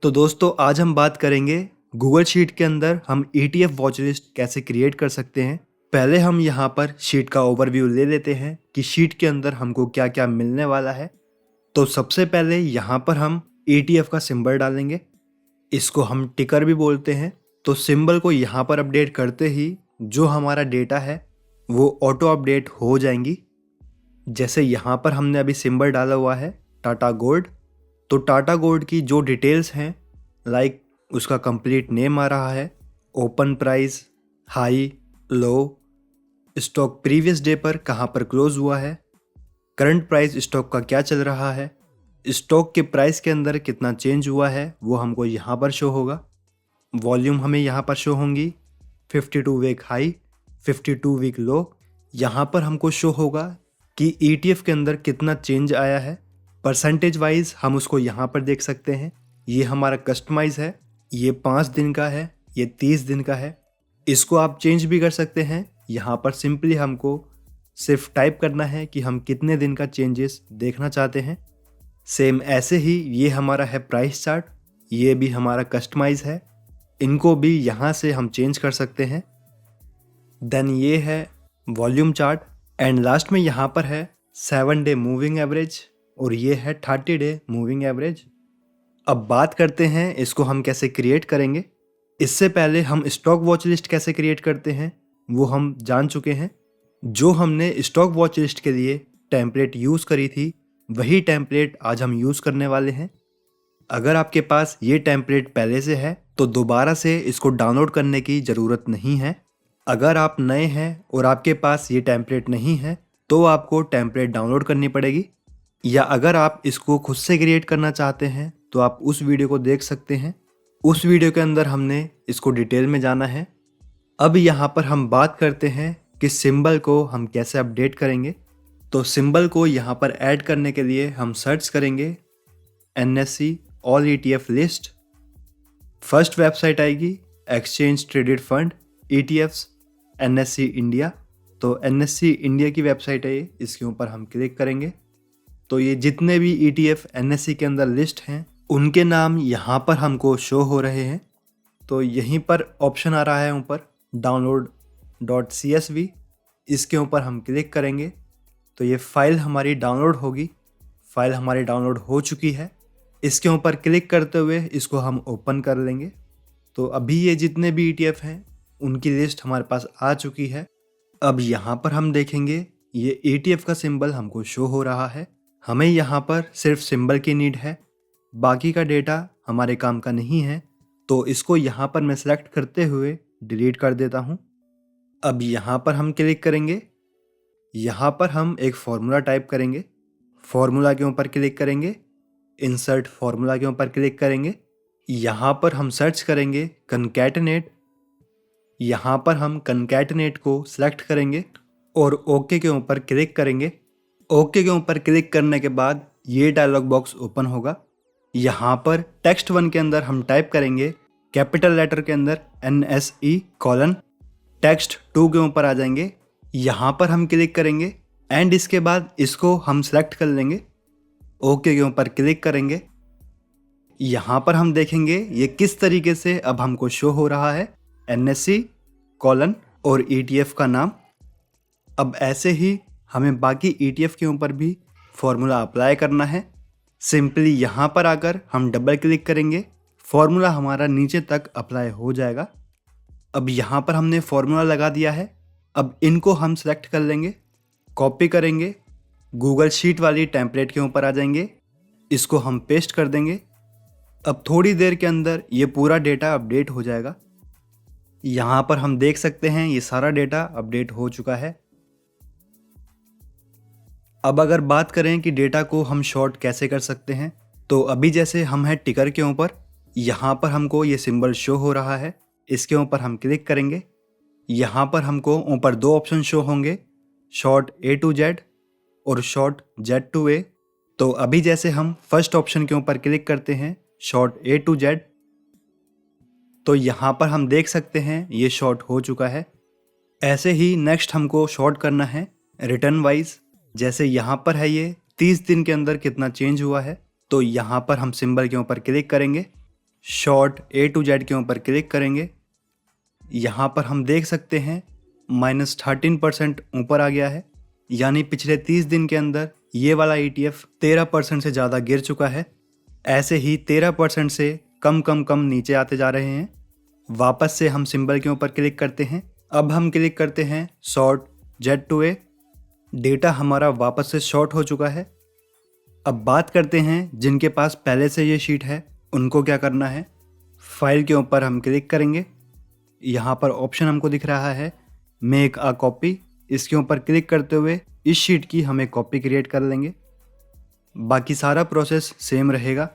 तो दोस्तों आज हम बात करेंगे गूगल शीट के अंदर हम ETF वॉच लिस्ट कैसे क्रिएट कर सकते हैं। पहले हम यहाँ पर शीट का ओवरव्यू ले लेते हैं कि शीट के अंदर हमको क्या क्या मिलने वाला है। तो सबसे पहले यहाँ पर हम ETF का सिंबल डालेंगे, इसको हम टिकर भी बोलते हैं। तो सिंबल को यहाँ पर अपडेट करते ही जो हमारा डेटा है वो ऑटो अपडेट हो जाएंगी। जैसे यहाँ पर हमने अभी सिंबल डाला हुआ है टाटा गोल्ड, तो टाटा गोल्ड की जो डिटेल्स हैं लाइक उसका कंप्लीट नेम आ रहा है, ओपन प्राइस, हाई, लो, स्टॉक प्रीवियस डे पर कहाँ पर क्लोज हुआ है, करंट प्राइस स्टॉक का क्या चल रहा है, स्टॉक के प्राइस के अंदर कितना चेंज हुआ है वो हमको यहाँ पर शो होगा। वॉल्यूम हमें यहाँ पर शो होंगी, 52 वीक हाई, 52 वीक लो। यहाँ पर हमको शो होगा कि ETF के अंदर कितना चेंज आया है। परसेंटेज वाइज हम उसको यहाँ पर देख सकते हैं। ये हमारा कस्टमाइज है, ये 5 दिन का है, ये 30 दिन का है। इसको आप चेंज भी कर सकते हैं। यहाँ पर सिंपली हमको सिर्फ टाइप करना है कि हम कितने दिन का चेंजेस देखना चाहते हैं। सेम ऐसे ही ये हमारा है प्राइस चार्ट, ये भी हमारा कस्टमाइज है, इनको भी यहाँ से हम चेंज कर सकते हैं। देन ये है वॉल्यूम चार्ट एंड लास्ट में यहाँ पर है 7 डे मूविंग एवरेज और ये है 30 डे मूविंग एवरेज। अब बात करते हैं इसको हम कैसे क्रिएट करेंगे। इससे पहले हम स्टॉक वॉच लिस्ट कैसे क्रिएट करते हैं वो हम जान चुके हैं। जो हमने स्टॉक वॉच लिस्ट के लिए टेम्पलेट यूज़ करी थी वही टेम्पलेट आज हम यूज़ करने वाले हैं। अगर आपके पास ये टेम्पलेट पहले से है तो दोबारा से इसको डाउनलोड करने की ज़रूरत नहीं है। अगर आप नए हैं और आपके पास ये टेम्पलेट नहीं है तो आपको टेम्पलेट डाउनलोड करनी पड़ेगी, या अगर आप इसको खुद से क्रिएट करना चाहते हैं तो आप उस वीडियो को देख सकते हैं। उस वीडियो के अंदर हमने इसको डिटेल में जाना है। अब यहाँ पर हम बात करते हैं कि सिंबल को हम कैसे अपडेट करेंगे। तो सिंबल को यहाँ पर ऐड करने के लिए हम सर्च करेंगे NSE all ETF list. First website आएगी exchange traded fund ETFs NSE India. तो NSE इंडिया की वेबसाइट है ये, इसके ऊपर हम क्लिक करेंगे तो ये जितने भी ETF NSE के अंदर लिस्ट हैं उनके नाम यहाँ पर हमको शो हो रहे हैं। तो यहीं पर ऑप्शन आ रहा है ऊपर download.csv, इसके ऊपर हम क्लिक करेंगे तो ये फाइल हमारी डाउनलोड होगी। फाइल हमारी डाउनलोड हो चुकी है। इसके ऊपर क्लिक करते हुए इसको हम ओपन कर लेंगे। तो अभी ये जितने भी ETF हैं उनकी लिस्ट हमारे पास आ चुकी है। अब यहाँ पर हम देखेंगे ये ETF का सिंबल हमको शो हो रहा है। हमें यहाँ पर सिर्फ सिंबल की नीड है, बाकी का डेटा हमारे काम का नहीं है। तो इसको यहाँ पर मैं सेलेक्ट करते हुए डिलीट कर देता हूँ। अब यहाँ पर हम क्लिक करेंगे, यहाँ पर हम एक फॉर्मूला टाइप करेंगे। फॉर्मूला के ऊपर क्लिक करेंगे, इंसर्ट फॉर्मूला के ऊपर क्लिक करेंगे। यहाँ पर हम सर्च करेंगे कनकैटिनेट। यहाँ पर हम कनकैटिनेट को सिलेक्ट करेंगे और ओके के ऊपर क्लिक करेंगे। ओके के ऊपर क्लिक करने के बाद ये डायलॉग बॉक्स ओपन होगा। यहाँ पर टेक्स्ट 1 के अंदर हम टाइप करेंगे कैपिटल लेटर के अंदर NSE कॉलन। टेक्स्ट 2 के ऊपर आ जाएंगे, यहाँ पर हम क्लिक करेंगे एंड इसके बाद इसको हम सेलेक्ट कर लेंगे। ओके के ऊपर क्लिक करेंगे। यहाँ पर हम देखेंगे ये किस तरीके से अब हमको शो हो रहा है NSE कॉलन और ETF का नाम। अब ऐसे ही हमें बाकी ETF के ऊपर भी फॉर्मूला अप्लाई करना है। सिंपली यहाँ पर आकर हम डबल क्लिक करेंगे, फॉर्मूला हमारा नीचे तक अप्लाई हो जाएगा। अब यहाँ पर हमने फॉर्मूला लगा दिया है। अब इनको हम सेलेक्ट कर लेंगे, कॉपी करेंगे, गूगल शीट वाली टेम्पलेट के ऊपर आ जाएंगे, इसको हम पेस्ट कर देंगे। अब थोड़ी देर के अंदर ये पूरा डेटा अपडेट हो जाएगा। यहाँ पर हम देख सकते हैं ये सारा डेटा अपडेट हो चुका है। अब अगर बात करें कि डेटा को हम शॉर्ट कैसे कर सकते हैं, तो अभी जैसे हम हैं टिकर के ऊपर, यहाँ पर हमको ये सिंबल शो हो रहा है, इसके ऊपर हम क्लिक करेंगे। यहाँ पर हमको ऊपर 2 ऑप्शन शो होंगे, शॉर्ट A to Z और शॉर्ट Z to A। तो अभी जैसे हम फर्स्ट ऑप्शन के ऊपर क्लिक करते हैं शॉर्ट A to Z, तो यहाँ पर हम देख सकते हैं ये शॉर्ट हो चुका है। ऐसे ही नेक्स्ट हमको शॉर्ट करना है रिटर्न वाइज। जैसे यहाँ पर है ये 30 दिन के अंदर कितना चेंज हुआ है, तो यहाँ पर हम सिंबल के ऊपर क्लिक करेंगे। शॉर्ट A to Z के ऊपर क्लिक करेंगे। यहाँ पर हम देख सकते हैं -13% ऊपर आ गया है, यानी पिछले 30 दिन के अंदर ये वाला ETF 13% से ज़्यादा गिर चुका है। ऐसे ही 13% से कम कम कम नीचे आते जा रहे हैं। वापस से हम सिंबल के ऊपर क्लिक करते हैं। अब हम क्लिक करते हैं short Z to A। Data हमारा वापस से शॉर्ट हो चुका है। अब बात करते हैं जिनके पास पहले से ये शीट है उनको क्या करना है। फाइल के ऊपर हम क्लिक करेंगे। यहाँ पर ऑप्शन हमको दिख रहा है मेक अ कॉपी। इसके ऊपर क्लिक करते हुए इस शीट की हम एक कॉपी क्रिएट कर लेंगे। बाकी सारा प्रोसेस सेम रहेगा।